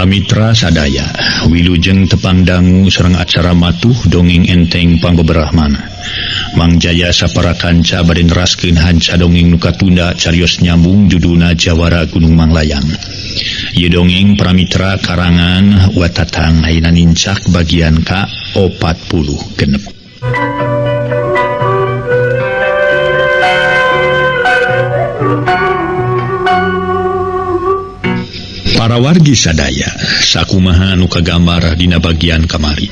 Para mitra sadaya, wilujeng tepang dangu sareng acara matuh dongeng enteng pangbeberahmana. Mang Jaya sapara kanca bade neraskeun hanca dongeng nu katunda carios nyambung judulna Jawara Gunung Manglayang. Ieu dongeng para mitra karangan Watatang ayeuna nincak bagian ka-46. Para wargi sadaya, sakumaha anu kagambar dina bagian kamari.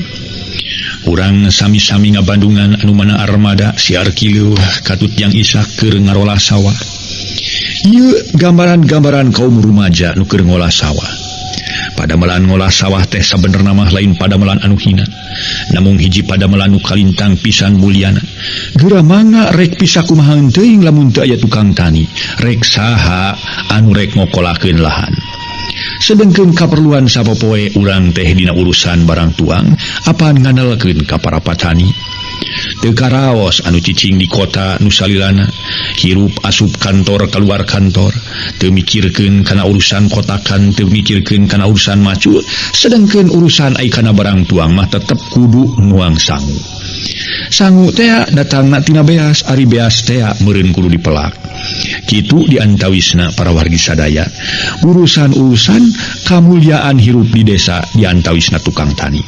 Urang sami-sami ngabandungan anu mana armada siar kiluh katut yang isak keur ngarolah sawah. Ieu gambaran-gambaran kaum rumaja nu keur ngolah sawah. Padamelan ngolah sawah teh sabenerna mah lain padamelan anu hina. Namung hiji padamelan nu kalintang pisan mulyana. Geura mangga rek pisah kumaha teuing lamun teu aya tukang tani, rek saha anu rek ngokolakeun lahan. Sedengkeun kaperluan sapopoe urang teh dina urusan barang tuang apaan ngandalkeun ka para patani. Teu karaos anu cicing di kota nu salilana hirup asup kantor keluar kantor, teu mikirkeun kana urusan kotakan, teu mikirkeun kana urusan macu. Sedengkeun urusan ai kana barang tuang mah tetep kudu nuang sangu. Sangu teh datangna tina beas, ari beas teh meureun kudu dipelak. Kitu diantawisna para wargi sadaya. Urusan-urusan kamulyaan hirup di desa diantawisna tukang tani.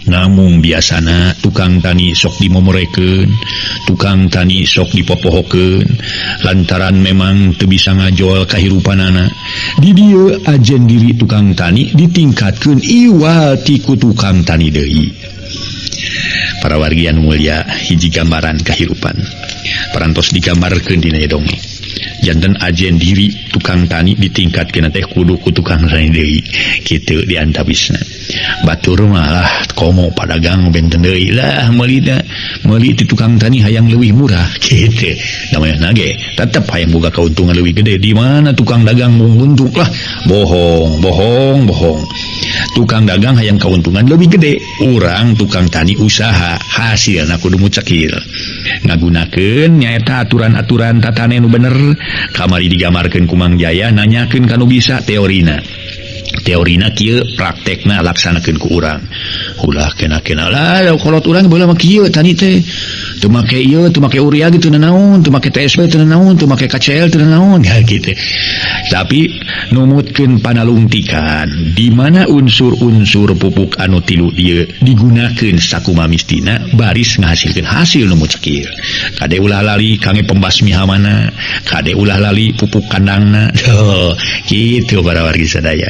Namung biasana tukang tani sok dimomorekeun, tukang tani sok dipopohokeun, lantaran memang teu bisa ngajol kahirupanana. Di dieu ajen diri tukang tani ditingkatkeun iwal ti ku tukang tani deui. Para wargi anu mulya, hiji gambaran kahirupan parantos digambarkeun dina dongeng. Janten ajen diri tukang tani ditingkatkeun teh kudu ku tukang tani deui. Kitu diantawisna. Batur mah komo padagang benten deui lah meuli ti tukang tani hayang leuwih murah kitu. Namanya ge tetep hayang boga kauntungan leuwih gede. Di mana tukang dagang untung lah. Bohong. Tukang dagang hayang kauntungan lebih gede. Urang tukang tani usaha hasilna kudu mucekil. Ngagunakeun nyaeta aturan-aturan tatane nu bener. Kamari digamarkeun ku Mang Jaya nanyakeun kanu bisa teorina kieu, praktekna laksanakeun ku urang. Ulah kena-kena lah kolot urang baheula mah kieu tani teh teu make ieu, teu make urea gitu naon, teu make TSP teu naon, teu make KCL teu naon ya kitu. Tapi numutkeun panalungtikan di mana unsur-unsur pupuk anu tilu ieu digunakeun sakumaha mistina baris ngahasilkeun hasil nu mucekil. Kade ulah lali kangge pembasmi hamana, kade ulah lali pupuk kandangna. Kitu para wargi sadaya.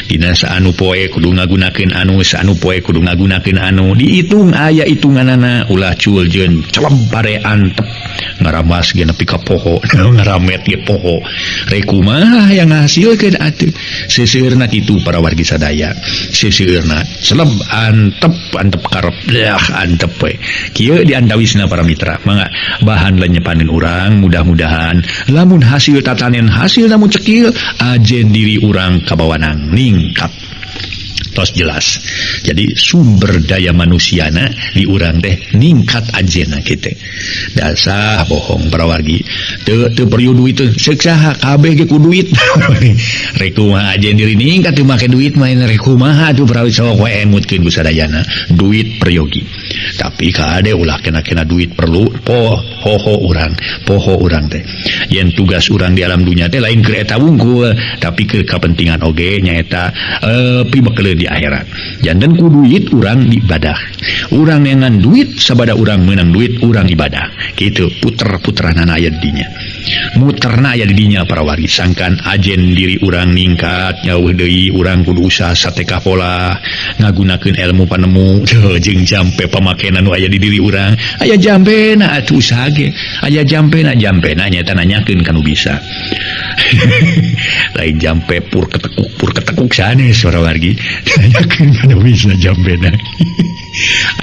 Dina saanu poe kudu ngagunakeun anu, saanu poe kudu ngagunakeun anu, diitung aya itunganana. Ulah cul jeung celempare antep ngaramas ge nepi ka poho, ngaramet ge poho. Rek kumaha yang ngahasilkeun atuh. Seseueurna kitu para wargi sadaya. Seseueurna celeb antep karep antep we. Kieu diandawisna para mitra. Mangga bahan lenyepaneun urang, mudah-mudahan lamun hasil tatanen hasilna mucekil ajen diri urang kabawanang ningkat. Tos jelas. Jadi sumber daya manusiana di urang teh ningkat ajena kitu. Dasah bohong para wargi. Teu perlu duit teu seksaha kabeh ge ku duit. Rek kumaha ajen diri ningkat teu make duit mah rek kumaha atuh prawi sok wae emutkeun ku sadayana. Duit peryogi. Tapi kade ulah kena duit perlu poho urang teh. Yen tugas urang di alam dunya teh lain keur eta wungkul, tapi keur kapentingan oge nyaeta pibekeuleun di akhirat. Janten ku duit urang ibadah. Urang nengan duit sabada urang meunang duit urang ibadah. Kitu puter-puteranana aya di dinya. Muterna aya di dinya para wargi. Sangkan ajen diri urang ningkat nyauh deui urang kudu usaha sateka pola ngagunakeun ilmu panemu jeung jampe pamakenan nu aya di diri urang. Aya jampena atuh usaha ge. Aya jampena nyaeta nanyakeun kanu bisa. Lain jampe pur ketekuk sanes para wargi. Nanyakeun kanu bisa jampena.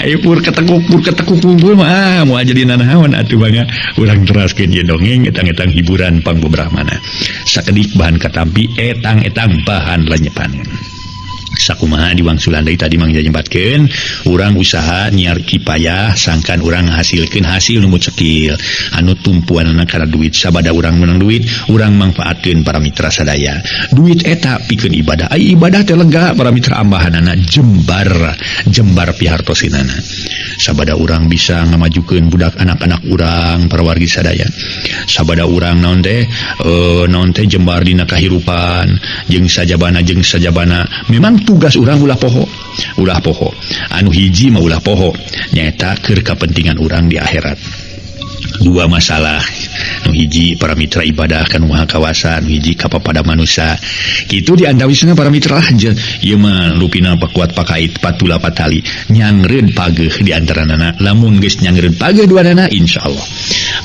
Ayo pur ketekuk kumpul mah moal jadi nanaon atuh bangga urang teraskeun ieu dongeng etang-etang hiburan pangbeberahmana. Sakedik bahan katampi etang-etang bahan lenyepaneun. sakumaha diwangsulan deui tadi mangja nyembatkeun urang usaha nyiar kipayah sangkan urang ngahasilkeun hasil nu cekil anu tumpuanna kana duit sabada urang menang duit urang mangfaatkeun para mitra sadaya duit eta pikeun ibadah ai ibadah teh lega para mitra ambahanana jembar pihartosinana sabada urang bisa ngamajukeun budak anak-anak urang para wargi sadaya sabada urang naon teh jembar dina kahirupan jeung sajabana memang tugas urang ulah poho anu hiji mah ulah poho nyaeta keur kepentingan urang di akhirat dua masalah nu hiji para mitra ibadah kanu maha kawasan hiji kapapada manusia kitu diandawisna para mitra ieu mah lupina pakuat pakait patula patali nyangreun pageuh di antaranana lamun geus nyangreun pageuh duanana insyaallah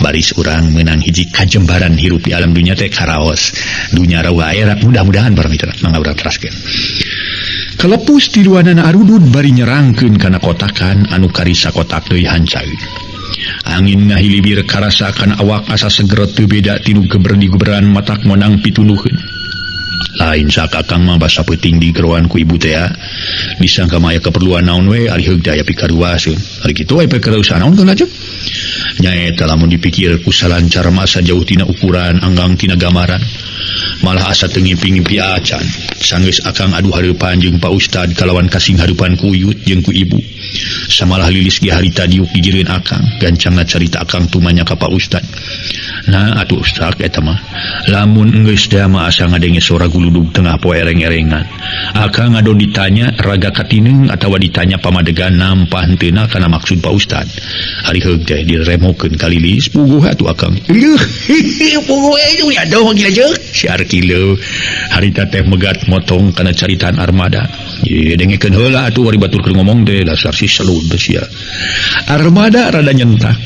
baris urang meunang hiji kajembaran hirup di alam dunya teh karaos dunya rawa akhirat mudah-mudahan para mitra mangga urang teraskeun kelepus tiluanana arudud bari nyerangkeun kana kotakan anu karisa kotak teuy hancaeun angin ngahilibir karasa kana awak asa segera teu beda tinu geber-geberan matak monang pitunuhkeun lain sakakang mah basa peuting di geroan ku ibu teh disangka maya keperluan naon we ari heug daya pikaruaseun ari kitu we pikaruasan naon kana cek nyaeta lamun dipikir ku salancar masa jauh tina ukuran anggang tina gamaran malah asa teu ngimpi-ngimpi acan sanggeus akang adu hareupan jeung Pak Ustad kalawan kasing hareupan ku uyut jeung ku ibu samalah lilis ge harita diuk digireun akang gancangna carita akang tumanya ka Pak Ustad nah atuh Ustad eta mah lamun geus teh mah asa ngadenge sora guludug tengah poe ereng-erengan akang ngadon ditanya raga katineng atawa ditanya pamadegan nampah henteu kana maksud Pak Ustad ari heug teh diremokeun ka lilis puguh atuh akang puguh itu nya doh gila jeung si Arkilo harita teh megat motong kana caritaan armada ye dengekeun heula atuh wari batur keur ngomong teh dasar si salud sia armada rada nyentak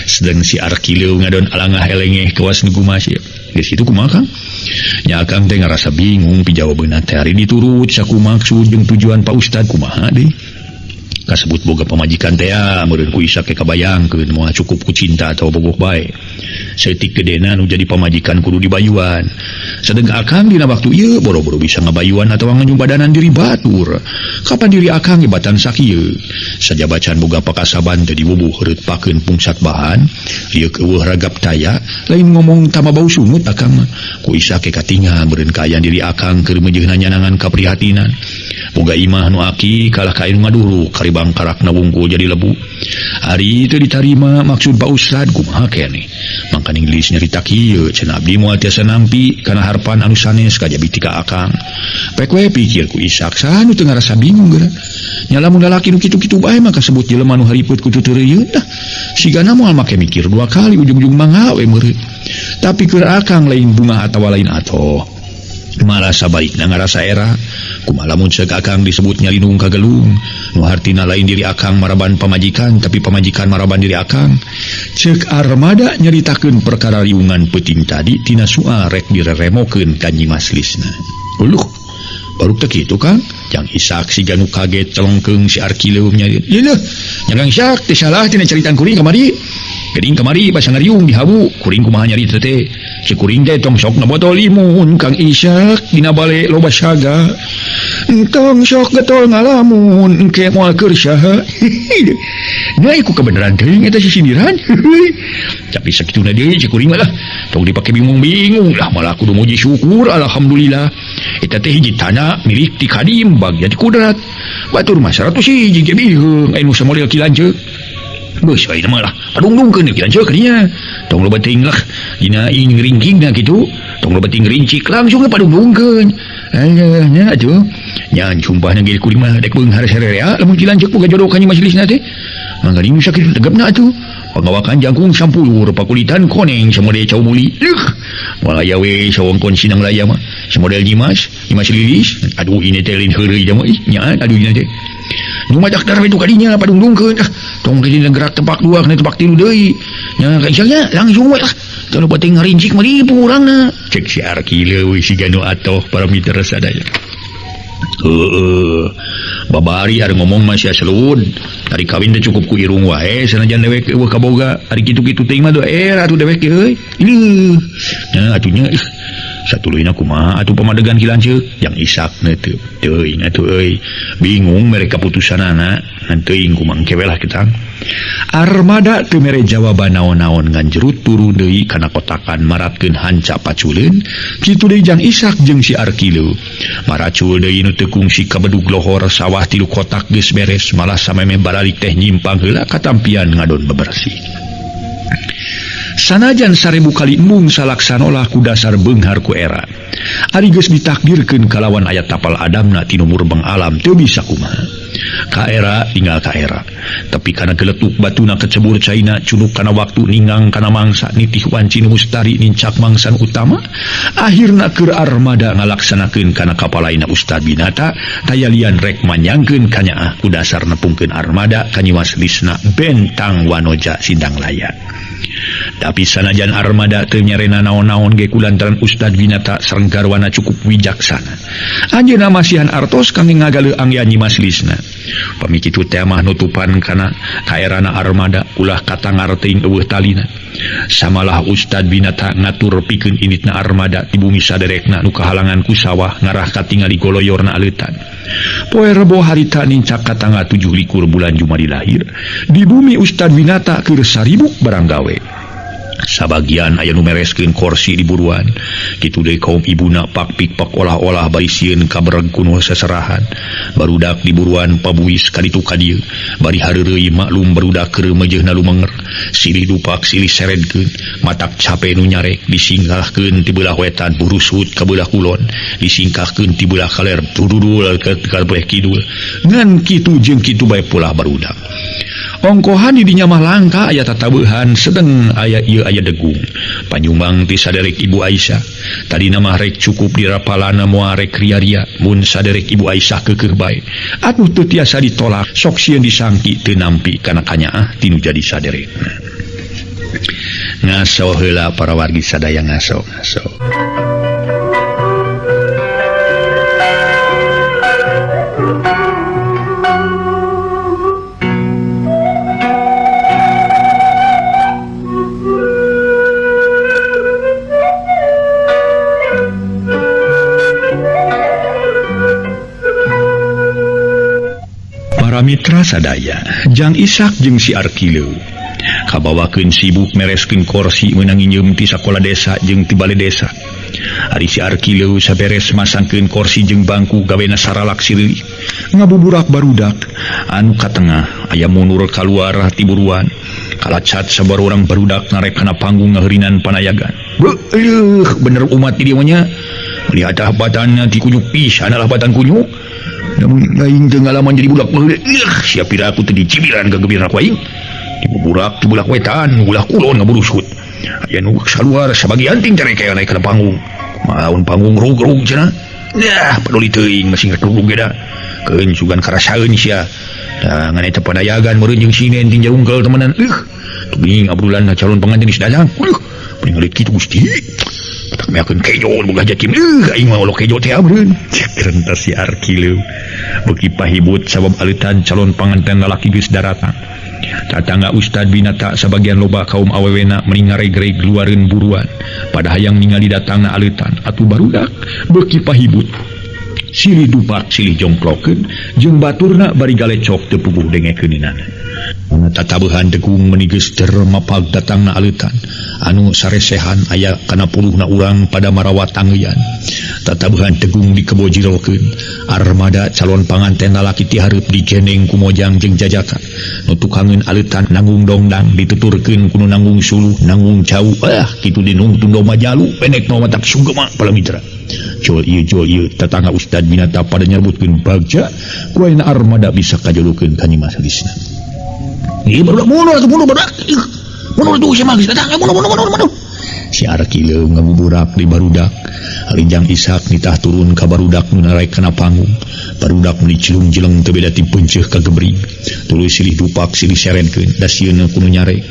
sedang si Arkilo ngadon alangah elengeh kawas nu gumas ya di situ kumaha Kang nya Kang teh ngarasa bingung pijawabeunna teh ari diturut saku maksud jeung tujuan Pak Ustad kumaha deui kasebut boga pamajikan teh meureun ku Isa ke kabayangkeun moal cukup ku cinta atau bogoh bae setik gedena nu jadi pamajikan kudu dibayuan sedeng akang dina waktu ieu boro-boro bisa ngabayuan atawa nganyumbadanan diri batur kapan diri akang ibatan sakieu saja bacaan boga pakasaban teh dibubuh reutpakeun pungsat bahan ieu eueuh ragap taya lain ngomong tama bau sungut akang ku Isa ke katingal meureun kaayaan diri akang keur meujeuhna nyanangan kaprihatinan boga imah nu aki kalah ka anu ngaduru karibang karakna wungkul jadi lebu hari itu ditarima maksud Pak Ustad kumaha keneh mangka Inggris nyarita kieu cenah abdi moal tiasa nampi kana harapan anu sanes kajabi ti ka akang pek we pikir ku Ishak sanu teu ngarasa bingung geura nya lamun lalaki nu kitu-kitu bae mah kasebut jelema nu hariput ku tutureuyeun dah sigana moal make mikir dua kali ujung-ujung mangga we meureun tapi keur akang lain bunga atawa lain atoh malah sabaikna ngarasa era kumaha lamun ceuk akang disebut nyalinung kagelung nu hartina lain diri akang maraban pamajikan tapi pamajikan maraban diri akang ceuk armada nyaritakeun perkara riungan peuting tadi tina soal rek direremokeun ka Nyi Maslisna uluh baru teh kitu Kang jang Ishak si ganu kaget celengkeung si Arkilo nya ieu nya Kang Ishak teh salah tina caritan kuring kamari geuning kamari basa ngariung di habu kuring kumaha nyarita teh si kuring teh tong sok nabotol limun Kang Ishak dina bale loba saga tong sok getol ngalamun engke moal keur saha nah iku kebenaran teuing eta si sindiran tapi sakituna deui si kuring mah tong dipake bingung-bingung lah malah kudu muji syukur alhamdulillah eta teh hiji tanah milik ti Kadim bagian ti Kudrat batur mah 100 hiji ge biheung anu samodel kilanceuk geus bae mah lah padungdungkeun di kilanceuk dinya tong loba teuing lah dina ing ringkingna kitu tong loba teuing rincik langsung padungdungkeun nya atuh nya sumpahna ge kuring mah dek beunghar sarerea lamun kilanceuk boga jodoh ka Nyi Maslisna teh mangga dieu sakitu tegepna atuh pangawakan jangkung sampulur pakulitan koneng samodel cau muli moal aya we sawongkon sinang laya mah samodel Nyi Mas Lilis aduh ini teh lain heureuy da mah nya aduh ieu teh nu madak darah itu kadinya padungdungkeun tong dina gerak tepak dua kana tepak tilu deui nya kaisanya langsung we lah teu penting ngarincik mah di urangna cek si Arkilo we si ganu atoh para mitra sadaya babari ada ngomong masih selud tadi kawin teh cukup ku irung wae sanajan dewek eueuh kaboga ari kitu-kitu teuing mah do era atuh dewek euy ini nah atunya Satuluina kumaha atuh pamadegan ki lanceuk Jang Ishak neuteub teuing atuh bingung mereka putusanana ngan teuing kumaha engke lah kita armada teu mere jawaban naon-naon ngan jerut turu deui kana kotakan maratkeun hanca paculeun kitu deui Jang Ishak jeung si Arkileu maracul deui nu teu kungsi ka bedug lohor sawah tilu kotak geus beres malah sameme baralik teh nyimpang heula katampian ngadon bebersih. Sanajan 1000 kali embung salaksanolah ku dasar beunghar ku era ari geus ditakdirkeun kalawan ayat tapal adamna ti numur beng alam teu bisa kumaha ka era tinggal ka era tapi kana geletuk batuna kecebur caina culuk kana waktu ninggang kana mangsa nitih wanci nu mustari nincak mangsan utama akhirna keur armada ngalaksanakeun kana kapalaina Ustad Binata tayalian rek manyangkeun kanyaah ku dasar nepungkeun armada kanyiwaslisna bentang wanoja sindang laya. Tapi sanajan armada teu nyarena naon-naon ge kulantaran Ustad Binata sareng garwana cukup wijaksana anjeunna masihan artos kangge ngagaleuang yanyi maslisna pamikitu teh mah nutupan kana kaerana armada ulah katangar teuing eueuh talina samalah Ustad Binata ngatur pikeun initna armada ti bumi saderekna nu kahalangan ku sawah ngarah ka tingali goloyorna aleutan poe Rebo harita nincak katangga 7 likur bulan Jumadi lahir di bumi Ustad Binata keur 1000 barang gawe sabagian aya nu mereskeun kursi di buruan kitu deui kaum ibuna pakpik pak olah-olah bari sieun kabereg kuno seserahan barudak di buruan pabuis kaditu ka dieu bari hareureui maklum barudak keur mejeuna lumenger silih dupak silih seredkeun matak cape nu nyarek disingkahkeun ti beulah wetan burusut ka beulah kulon disingkahkeun ti beulah kaler tududul ka beulah kidul ngan kitu jeung kitu bae pula barudak ongkohan di dinya mah langka aya tatabeuhan sedeng aya ieu aya degung panyumbang ti saderek Ibu Aisyah tadina mah rek cukup dirapalana moal rek ria-ria mun saderek Ibu Aisyah keukeuh bae atuh teu tiasa ditolak sok sieun disangki teu nampi kana kanyaah tinu jadi saderekna ngaso heula para wargi sadaya ngaso. Mitra sadaya Jang Ishak jeung si Arkileu kabawakeun sibuk mereskeun kursi meunang nginjeum ti sakola desa jeung ti balai desa ari si Arkileu saberes masangkeun kursi jeung bangku gawena saralak sileuih ngabuburak barudak anu katengah aya mundur kaluar ti buruan kalacat sabar urang barudak narek kana panggung ngaheurinan panayagan bener umat di dieu nya lihat badanna ti kunyuk pisan adalah badan kunyuk namun lain teu ngalaman jadi budak siap pira aku teu dicibiran ka gebirna ku aing dibuburak ti budak wetan ulah kulon ngaburusut aya nu saluar sabagian ting careke naik kana panggung maun panggung rug-rug cenah peduli teuing masih ngerug ge da keun sugan karasaeun sia da ngan eta panayagan meureun jeung sinen ting jarungkel temenan teuing abrulan calon pengantin geus datang pengelit kitu Gusti tak meakeun kejo boga jakim aing mah olo kejo teh abreun rentas si Arkileu beuki pahibut sabab aleutan calon panganten lalaki geus daratang tatangga Ustad Binata sabagian loba kaum awewena meni ngareg-reg luareun buruan pada hayang ningali datangna aleutan atuh barudak beuki pahibut silih dupak silih jongklokeun jeung baturna bari galecok teu puguh dengekeunana tatabeuhan degung meuni geus dermapag datangna aleutan anu saresehan aya kana puluhna urang pada marawat tangeuyan tatabeuhan degung dikebojirokeun armada calon panganten lalaki ti hareup digendeng ku mojang jeung jajaka nu tukangeun aleutan nanggung dongdang dituturkeun ku nu nanggung suluh nanggung jauh kitu dinungtun domba jalu penek mah matak sugema palamitra jol ieu tatangga Ustad Binata pada nyarbutkeun bagja ku ayeuna armada bisa kajolukeun ka nyimaslisna ieu barudak mundur barudak mundur tuh sia mah geus datang mundur si Arkileu ngabuburak di barudak ari Jang Ishak nitah turun ka barudak nu naek kana panggung barudak meuli cilung-jeleng teu beda ti peunceuh ka gebring tuluy silih dupak silih seredkeun da sieun kudu nyarek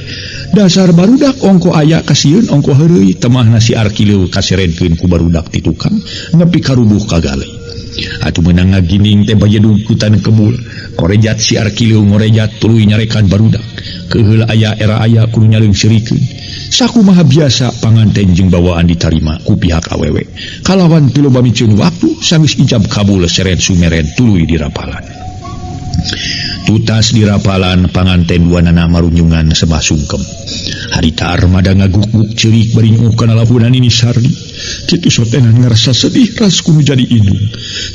dasar barudak ongko aya ka sieun ongko heureuy temahna si Arkileu kaseredkeun ku barudak ti tukang nepi ka rubuh ka galeh Atuh menang ngagining teh baya dungkutan kebul korejat si Arkileu ngorejat tuluy nyarekan barudak keheula aya era aya kudu nyaleung sirikeun sakumaha biasa panganten jeung bawaan ditarima ku pihak awewe kalawan teu loba miceun waktu sanggeus ijab kabul seren sumeren tuluy dirapalan. Tutas dirapalan panganten duanana marunyungan sebah sungkem. Harita armada ngaguk-guk ceurik bari nyuuh kana labunan Nini Sarni. Kitu sotenan ngarasa sedih ras kudu jadi indung.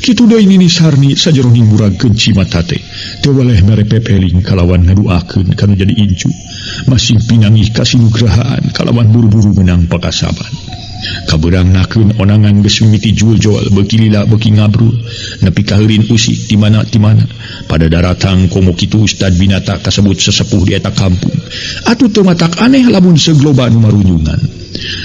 Kitu deui Nini Sarni sajeroning murag kenci mata teh. Teu waleh mere pepeling kalawan ngaduakeun kana jadi incu. Masih pinangih kasinugrahaan kalawan buru-buru menang pakasaban. Kaberang nakeun onangan geus mimiti jual-jual beuki lila beuki ngabrul nepi ka heurin usik di mana-mana pada daratang komo kitu Ustad Binata kasebut sesepuh di eta kampung atuh teu matak aneh lamun segloba nu marunyungan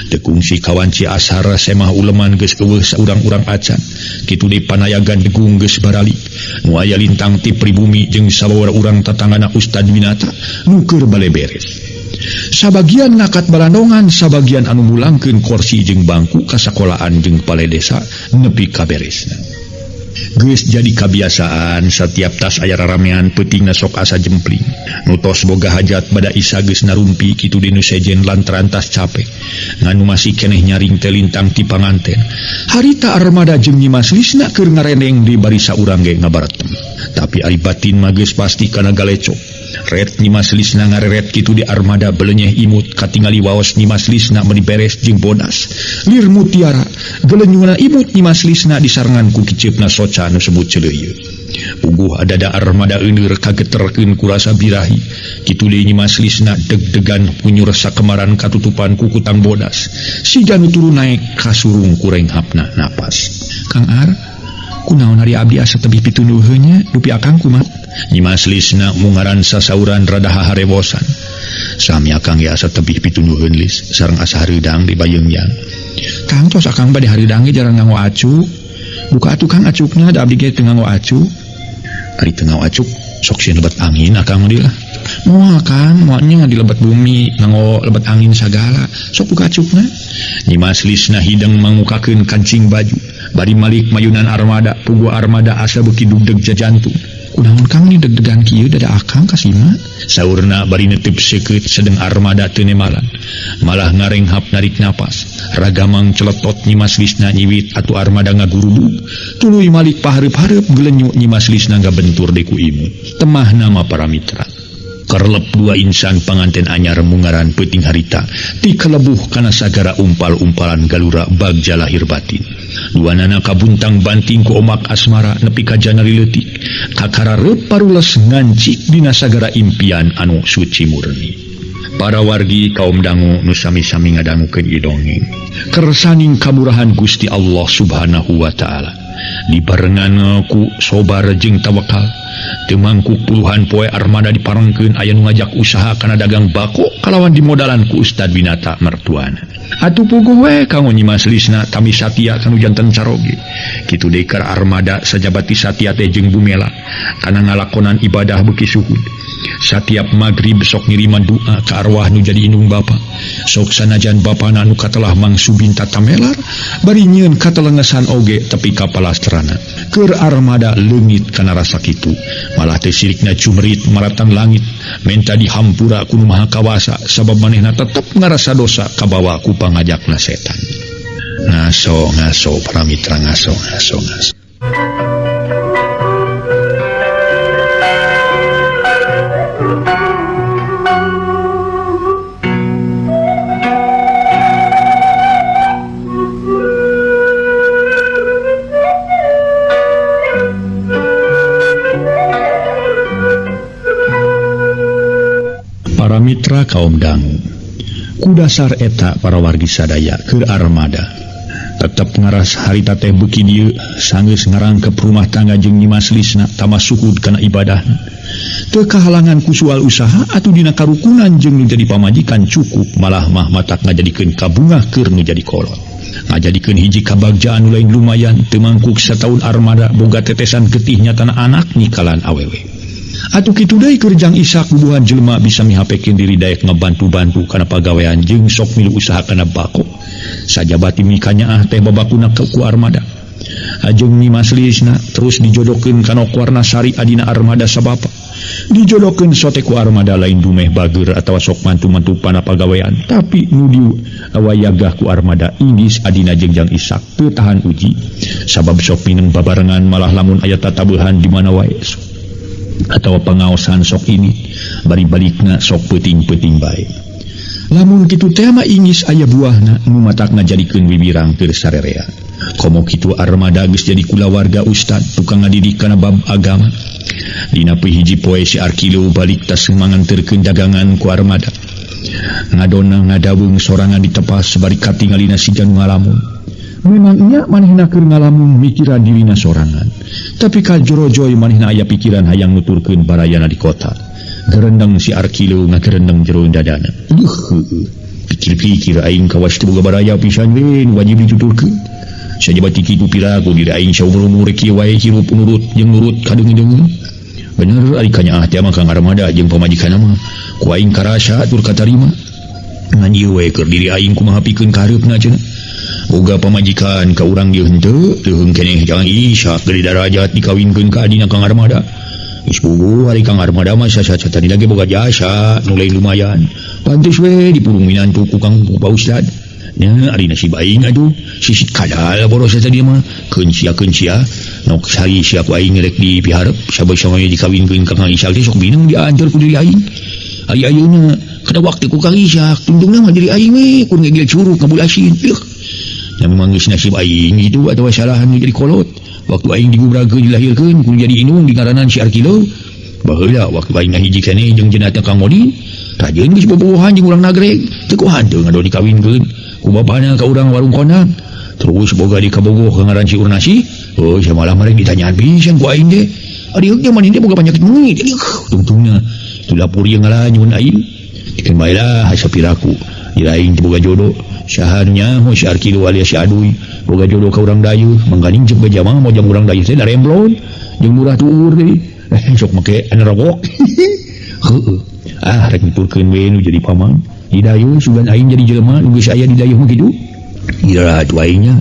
teu kungsi kawan si Ashar semah uleman geus eueuh saurang-urang acan kitu deui panayagan degung geus baralik nu aya lintang ti pribumi jeung sababaraha urang tatanggana Ustad Binata nu keur bale beres. Sabagian ngakat balandongan sabagian anu mulangkeun kursi jeung bangku ka sakolaan jeung pale desa nepi ka beresna. Geus jadi kabiasaan setiap tas aya raramean peutingna sok asa jempling. Nu tos boga hajat bada isa geus narumpi kitu dinu sejen lantaran tas capek. Nganu masih keneh nyaring teh lintang ti panganten. Harita armada jeung Nyimas Lisna keur ngareneng di bari saurang ge ngabaretem. Tapi ari batin mah geus pasti kana galecok. Red Nyimas Lisna ngareret kitu di armada belenyeh imut katingali waos Nyimas Lisna meuni beres jeung bodas. Lir mutiara gelenyuna imut Nyimas Lisna disarengan ku kiceupna soca nu sebut ceuleuyeun. Puguh adada armada euneur kageterkeun ku rasa birahi. Kitu deui Nyimas Lisna deg-degan punyur sakemaran katutupan ku kutang bodas. Siga nu turu naek ka surung ku renghapna napas. Kang Ar, kunaon ari abdi asa tebih pituduheunnya dupi akang kumaha? Nyimas Lisna mungaran sasauran rada haharebosan. Sami akang ge asa tebih pituduheun Lis sareng asa hareudang di bayeungyang. Kang tos akang bade hareudang ge jarang nganggo acu. Buka atuh Kang acukna da abdi ge teu nganggo acu. Ari teu nganggo acuk sok sieun lebat angin akang mah lah. Moal Kang, moalnya di lebat bumi nganggo lebat angin sagala. Sok buka acukna. Nyimas Lisna hideng mangukakeun kancing baju. Bari malik mayunan armada puguh armada asa beuki dugdeg jajantung. Kunaon Kang ni deg-degan kieu dada akang kasima? Saurna bari netep seukeut sedeng armada teu nemalan. Malah ngarenghap narik napas. Ragamang celetot Nyimas Lisna nyiwit atuh armada ngagurudug. Tuluy malik pahareup-hareup gelenyu Nyimas Lisna ngabentur deku imut. Temah nama para mitra. Kerlep dua insan panganten anyar mungaran peuting harita ti kalebuh kana sagara umpal-umpalan galura bagja lahir batin. Duanana kabuntang banting ku omak asmara nepi ka janari leutik kakarareup parules ngancik dina sagara impian anu suci murni. Para wargi kaum dangu nu sami-sami ngadangukeun ieu dongeng kersaning kamurahan Gusti Allah Subhanahu wa taala dibarengan ku sobar jeung tawakal. Teu mangkuk puluhan poe armada diparengkeun aya nu ngajak usaha kana dagang bako kalawan dimodalan ku Ustad Binata mertuana. Atuh puguh we kanggo Nyimas Lisna tami satia kanu janten caroge. Kitu deui keur armada sajabati satia teh jeung bumela kana ngalakonan ibadah beuki suhud. Satiap magrib sok ngiriman doa ka arwah nu jadi indung bapa. Sok sanajan bapana nu katelah mangsu binta tamelar bari nyieun katelengesan oge tepi ka palastrana. Keur armada leungit kana rasa kitu. Malah teh sirikna cumrit maratan langit menta dihampura ku Nu Maha Kawasa sabab manehna tetep ngarasa dosa kabawa ku pangajakna setan. Ngaso para mitra ngaso. Mitra kaum dangu ku dasar eta para wargi sadaya keur armada tetep ngaras harita teh beuki dieu sanggeus ngarangkep rumah tangga jeung Nyimas Lisna tamah suhud kana ibadah teu kahalangan ku soal usaha atuh dina karukunan jeung nu jadi pamajikan cukup malah mah matak ngajadikeun kabungah keur nu jadi kolot ngajadikeun hiji kabagja anu lain lumayan teu mangkuk sataun armada boga tetesan getih nyatana anak nikalan awewe. Atuh kitu deui keur jang Isa kubuhan jelema bisa mihapekeun diri daek ngabantu-bantu kana pagawean jeung sok milu usaha kana bako. Sajabati mikanya teh babakuna ku armada. Ajeng Nimaslisna terus dijodohkeun kana warna sari adina armada sabapa. Dijodohkeun soteku armada lain dumeh bager atawa sok mantu-mantu panapagawean, tapi nu awayagah ku armada Inggris adina jengjang Ishak teu tahan uji. Sabab sok minum babarengan malah lamun aya tatabuhan di mana wae. Atawa pangaosan sok ini bari balikna sok peuting-peuting bae. Lamun kitu teh mah Inggris aya buahna nu matakna jadikeun bibirang keur sarerea. Komo kitu armada geus jadi kulawarga ustad tukang ngadidik kana bab agama. Dina hiji poe si Arkileu balik tas manganterkeun dagangan ku armada. Ngadona ngadaweung sorangan di tepas sabari katingalina si Janu ngalamun. Memangnya manehna keur ngalamun mikiran dirina sorangan. Tapi kajorojoy manehna aya pikiran hayang nuturkeun barayana di kota. Gerendeng si Arkileu ngagerendeng jero dadana. Pikir-pikir aing kawas teu boga baraya pisan we wajib dituturkeun. Sajabati kitu pirago diri aing saumur-umur kieu wae hirup nurut jeung nurut kadeung-deung. Bener ari kanyaah teh mah Kang Armada jeung pamajikanna mah ku aing karasa tur katarima. Ngan ieu we keur diri aing kumaha pikeun kareupna cenah. Boga pamajikan ka urang ieu henteu teuing keneh jangan Ishak gede darajat dikawinkeun ka adina Kang Armada. Geus puguh ari Kang Armada mah saca-saca tadi lagi boga jasa nu lain lumayan. Pantes we dipurung minantu ku Kang Pak Ustad. Nya ari nasib aing aduh sisit kadal boros tadi mah keun sia nok sari sia ku aing rek dipiharep sabaya dikawinkeun ka Kang Ishak teh sok bingung diantar ku diri aing. Ari ayeuna kada waktu ku Kang Ishak tundungna mah diri aing we kun ngegel curug ngabulasin. Nya memang geus nasib aing itu atawa salahan jadi kolot. Waktu aing digubrageun dilahirkeun kun jadi indung di ngaranan si Arkileu. Baheula waktu aing hiji keneh jeung jenatna Kang Modin tajeun geus bobogohan jeung urang nagreg teu kumaha teu ngado dikawinkeun ku bapana ka urang warung kondang. Terus boga dikabogoh ka ngaran si Urnasi. Oh sia malah mareng ditanyaan pisan ku aing teh. Ari heuk teh maneh teh boga panyakit muit. Tungtungna tu lapur ieu ngalanyun aing. Dikeun bae lah sapiraku. Dira aing teh boga jodoh. Sahannya si Arkileu alias si Aduy boga jodoh ka urang dayeuh mangganing ceuk bae mah mau jam urang dayeuh teh daremblon jeung murah tuur teh. Sok make anerogok. Heueuh. Rek nuturkeun we nu jadi paman. Di dayeuh sugan aing jadi jelema nu geus aya di dayeuh mah kitu. Ira tu aingnya.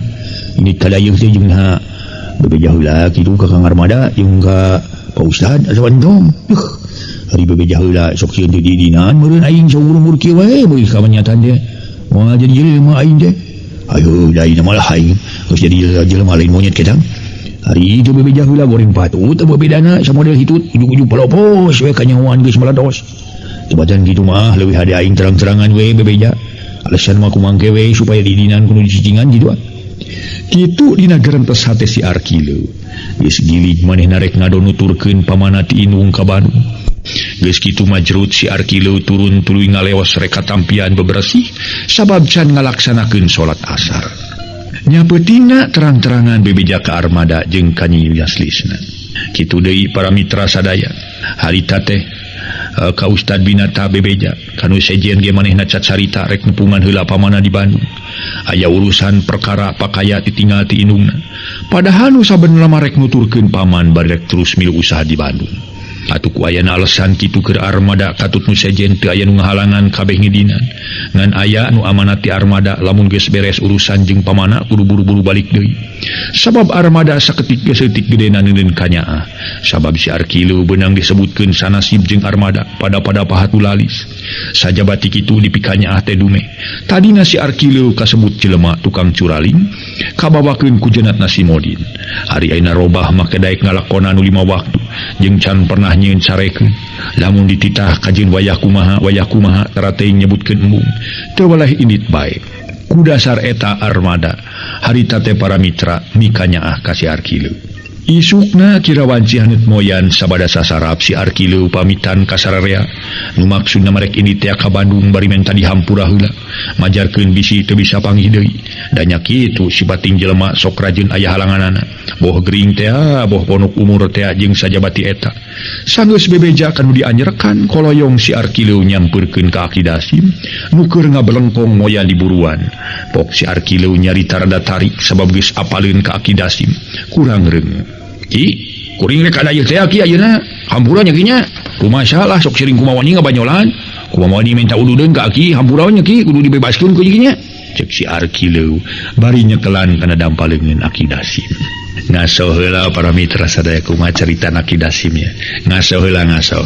Ini ka dayeuh teh jeung ha bebeja heula kitu ka Kang Armada jeung ka Pak Ustad asawantong. Hari bebeja heula sok sieun teh di dinan meureun aing saumur-umur kieu wae beuy ka manyataan teh. Moal jadi jelema aing teh. Ayo daina malah aing geus jadi jelema lain monyet kedang. Hari itu bebeja heula goreng patut teu bedana samodel hitut ujug-ujug palopos we kanyahoan geus meledos. Tebatan gitu mah leuwih hade aing terang-terangan we bebeja. Alasan mah kumangke we supaya didinan kudu dicicingan gitu. Kitu dina gerentos hate si Arkileu. Geus gilig manehna rek ngado nuturkeun pamana ti indung ka Bandung. Geus kitu majrut si Arkileu turun tuluy ngaleos rek katampian bebersih sabab can ngalaksanakeun salat asar. Nya peutingna terang-terangan bebeja ka armada jeung ka Nyi Yaslisna. Kitu deui para mitra sadaya. Harita teh ka Ustad Binata bebeja kanu sejen ge manehna cacarita rek nepungan heula pamana di Bandung. Aya urusan perkara pakaya ditinggal ti indungna. Padahal nu sabenerna mah rek nuturkeun paman bari rek terus milu usaha di Bandung. Atuh ku aya alasan kitu keur armada katut nu sejen teu aya nu ngahalangan kabeh ngidinan. Ngan aya nu amanat ti armada lamun geus beres urusan jeung pamana kudu buru-buru balik deui. Sabab armada saketik geus leutik gedena neuneun kanyaah. Sabab si Arkileu beunang disebutkeun sanasib jeung armada pada pahatu lalis. Sajabati kitu dipikanyaah teh dume. Tadina si Arkileu kasebut jelema tukang curaling kabawakeun ku jenatna si Modin. Hari ayeuna robah make daek ngalakonan nu 5 waktu jeung can pernah nyeun sarekeun. Lamun dititah kajeun wayah kumaha tara teuing nyebutkeun embung. Teu waleh indit bae. Ku dasar eta armada harita teh para mitra mikanyaah ka si Arkileu. Isukna kirawan haneut moyan sabada sasarap si Arkileu pamitan ka sararea. Nu maksudna marek indit teh ka Bandung bari menta dihampura heula. Majarkeun bisi teu bisa panggih deui. Da nya kitu si bating jelema sok rajin aya halanganana. Boh gering teh boh ponok umur teh jeung sajabati eta. Sanggeus bebeja kanu dianjerkan koloyong si Arkileu nyampeurkeun ka Aki Dasim nu keur ngabelengkong moya diburuan. Pok si Arkileu nyarita rada tarik sabab geus apaleun ka Aki Dasim. Kurang reung. Kuring rek ada ieu teh Aki ayeuna hampura nya kinya. Kumaha salah sok sering kumaha wani ngabanyolan. Kumaha wani minta uludeun ka Aki hampura nya ki kudu dibebaskeun ku kinya. Cek si Arkileu bari nyekelan kana dampaleungeun Aki Dasim. ngaso heula para mitra sadaya kumaha carita Ki Dasim ya. Ngaso heula ngaso.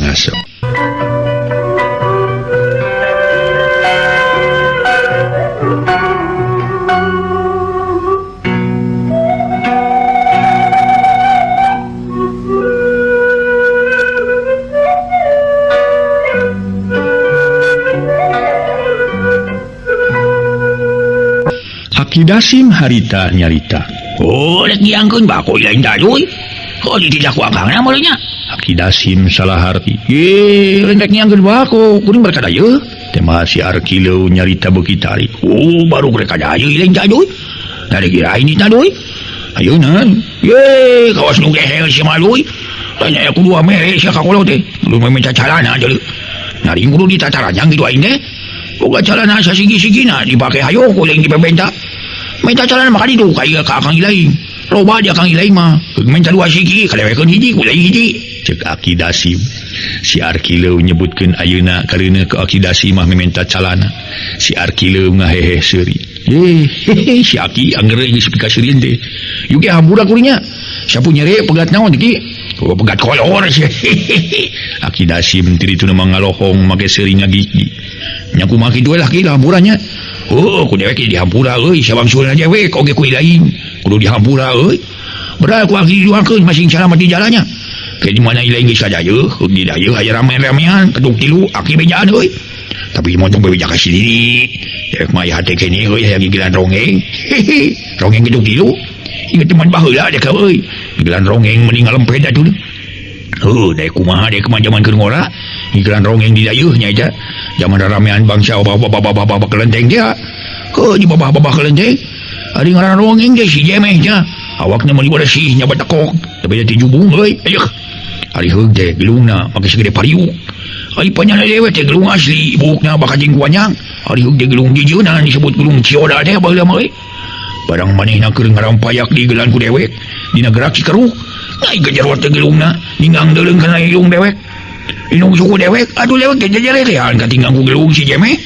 Ki Dasim harita nyarita. Oh, rek diangkeun bako lain dadoy. Oh, di tidak kuangkangna mulanya. Ki Dasim salah harti. Rek diangkeun bako, kuring berkata ye. Tema si Arkileu nyarita beuki tarik. Oh, baru mereka dadoy lain dadoy. Dari kira ini dadoy. Ayeuna. Kawas nu gehe si maluy. Tanya aku dua mere sia kakolot teh. Lu meminta calana deuleu. Nari kudu ditataranjang gitu aing teh. Boga calana sasigi-sigina dipake hayo ku lain dipebenta. Minta calana maka itu kaya ka Kang Ilaing. Loba dia Kang Ilaing mah. Minta dua sigi kalewekeun hiji ku lain hiji. Cek Ki Dasim. Si Arkileu nyebutkeun ayeuna karena ke Ki Dasim mah meminta calana. Si Arkileu ngahehe seuri. Si Aki angger geus pika seurieun teh. Yuki hampura kurinya. Sapu nyere pegat naon Ki? Oh, pegat kolor sih. Ki Dasim ti ditu mah ngalohong make seuri ngagigi. Nya kumaha kitu lah Ki hampurannya. Oh, ku dewek dihampura euy, sabang sulna dewek oge ku Ilaing. Kudu dihampura euy. Beral ku aki dijuangkeun masing salamat di jalannya. Ke di mana Ilaing geus sadayeuh, di dayeuh aya rame-ramean, pedung tilu aki bejaan euy. Tapi montong bebejak ka sendiri. Dewek mah hate kene euy aya gigilan rongeng. Rongeng pedung tilu. Inget teman baheula dek euy. Gigilan rongeng mending ngalempet atuh. Dek kumaha dek kemajaman keur ngora. Gigilan rongeng di dayeuh nya aja. Zaman ramean bangsa babah kelenteng dia. Di babah kelenteng. Ari ngaran rongeng ge si Jemeh nya. Awakna meuli bersih nya batekok. Tapi dia jubung euy. Ayeuk. Ari heug teh gelungna make segede pariu. Ari panyana dewe teh gelung asli, bukna baka jingkuanyang. Ari heug teh gelung jijeuna disebut gelung cioda teh baheula mah euy. Barang manehna keur ngarampayak di gelan ku dewek. Dina gerak Cikeruh. Ngai gejerot teh gelungna ninggang deuleung kana ilung dewek. Inung suku dewek, aduh dewek jajar-jajaran katinggang ku gelung si Jemeh.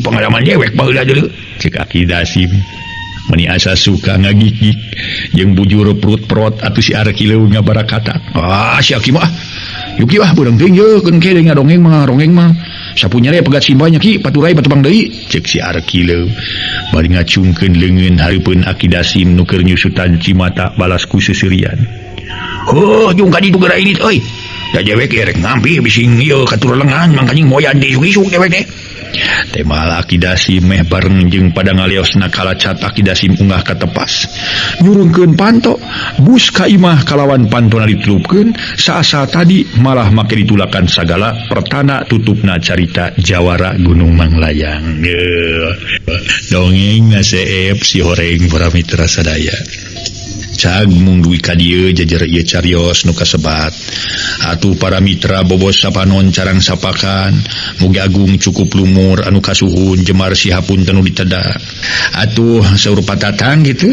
Pengalaman dewek baheula deuleu. Cek Ki Dasim. Meni asa suka ngagigik jeung bujur perut-perot atuh si Arkileu ngabarakata. Si Aki mah. Yuki wah beurang teuing ye keun ke ngadongeng mah. Sapunya re pegat simbanya Ki paturai patebang deui. Cek si Arkileu. Bari ngacungkeun leungeun hareupeun Ki Dasim nu keur nyusutan cimata balas ku seuseurian. Jung ka ditu geura ini euy. Da dewek rek ngampi bising ieu katur lengan mangkanya moyan di isuk-isuk dewek teh. Tema Ki Dasim meh bareng jeung pada ngaliosna kalacat Ki Dasim unggah ka tepas. Nyurungkeun panto, bus ka imah kalawan pantona ditilupkeun, saasa tadi malah make ditulakan sagala pertanda tutupna carita Jawara Gunung Manglayang. Dongeng naseep si horeng para mitra sadaya. Cag mung duwi ka dieu jajar ieu carios nu kasebat. Atuh para mitra bobos sapanon carang sapakan, mugi agung cukup lumur anu kasuhun jemar si hapunten nu ditedak. Atuh saur patatang gitu,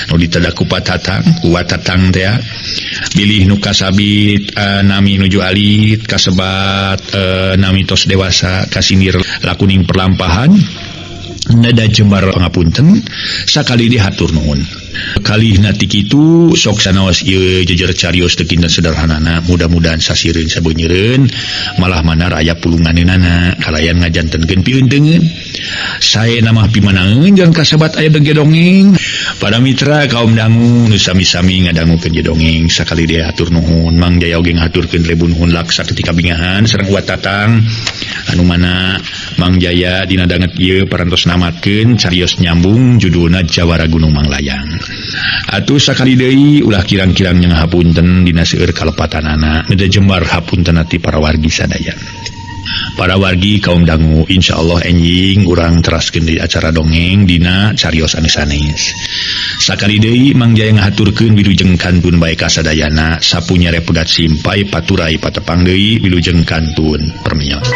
nu ditedak ku patatang, ku watatang teh. Bilih nu kasabit nami nuju alit, kasebat nami tos dewasa, kasindir lakuning perlampahan. Nada jembar pangapunten sakali dihatur nuhun. Kalih nati kitu sok sanaos ieu jejer carios teu kinten sederhanana, mudah-mudahan sasireun sabeunyereun malah mana raya pulunganeunana kalayan ngajantenkeun pieunteugeun. Sae namah pimanangeun jeung kasebat aya bege dongeng. Para mitra kaum dangu nu sami-sami ngadangukeun je dongeng sakali diatur nuhun. Mang Jaya oge ngaturkeun rebun nuhun laksa ketika bingahan sareng watatang anu mana Mang Jaya dina danget ieu parantos namatkeun carios nyambung judulna Jawara Gunung Manglayang. Atuh sakali deui ulah kirang-kirang nya ngahapunten dina seueur kalepatanana neda jembar hapunten ati para wargi sadaya. Para wargi kaum dangu insyaallah enjing urang teraskeun di acara dongeng dina carios anu sanes. Sakali deui Mang Jaya ngahaturkeun wilujeng kantun bae kasadayana sapunya repegat simpai paturai patepang deui wilujeng kantun permios.